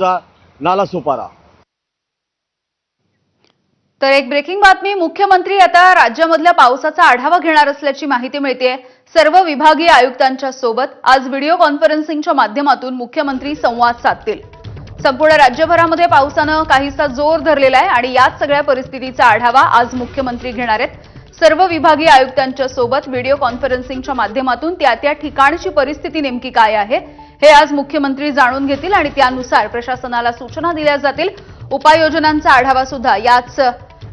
नालासोपारा। तर एक ब्रेकिंग बातमी, मुख्यमंत्री आता राज्यामधल्या पावसाचा आढावा घेणार असल्याची माहिती मिळते। सर्व विभागीय आयुक्तांच्या सोबत आज व्हिडिओ कॉन्फरन्सिंगच्या माध्यमातून मुख्यमंत्री संवाद साधतील। संपूर्ण राज्यभरामध्ये पावसानं काहीसा जोर धरलेला आहे आणि याच सगळ्या परिस्थितीचा आढावा आज मुख्यमंत्री घेणार आहेत। सर्व विभागीय आयुक्तांच्या सोबत व्हिडिओ कॉन्फरन्सिंगच्या माध्यमातून त्या ठिकाणची परिस्थिती नेमकी काय आहे हे आज मुख्यमंत्री जाणून घेतील आणि त्यानुसार प्रशासनाला सूचना दिल्या जातील। उपाययोजनांचा आढावा सुद्धा याच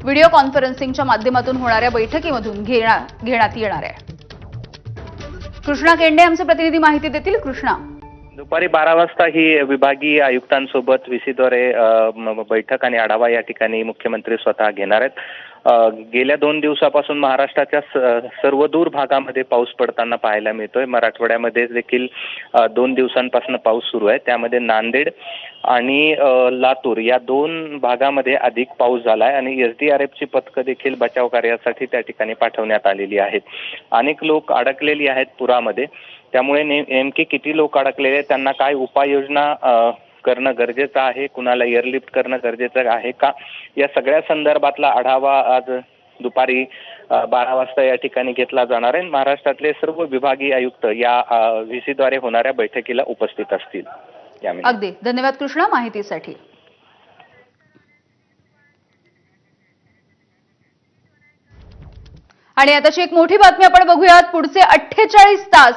व्हिडिओ कॉन्फरन्सिंगच्या माध्यमातून होणाऱ्या बैठकीमधून घेण्यात येणार आहे। कृष्णा केंडे आमचे प्रतिनिधी माहिती देतील। कृष्णा, दुपारी 12 वाजता ही विभागीय आयुक्तांसोबत व्हीसीद्वारे बैठक आणि आढावा या ठिकाणी मुख्यमंत्री स्वतः घेणार आहेत। गेल्या 2 दिवसापासून महाराष्ट्राच्या सर्वदूर भागामध्ये पाऊस पडताना पाहायला मिळतोय। मराठवाड्यामध्ये देखील 2 दिवसांपासून पाऊस सुरू आहे। त्यामध्ये नांदेड आणि लातूर या 2 भागामध्ये अधिक पाऊस झाला आहे आणि एसडीआरएफची पथकं देखील बचाव कार्यासाठी त्या ठिकाणी पाठवण्यात आलेली आहेत। अनेक लोक अडकलेली आहेत पुरामध्ये, त्यामुळे नेमके किती लोक अडकलेले आहेत, त्यांना काय उपाययोजना करणं गरजेचं आहे, कुणाला एअरलिफ्ट करणं गरजेचं आहे का, या सगळ्या संदर्भातला आढावा आज दुपारी 12 वाजता या ठिकाणी घेतला जाणार आहे। महाराष्ट्रातले सर्व विभागीय आयुक्त या व्हीसीद्वारे होणाऱ्या बैठकीला उपस्थित असतील। अगदी धन्यवाद कृष्णा माहितीसाठी। आणि आताची एक मोठी बातमी आपण बघूयात। पुढचे 48 तास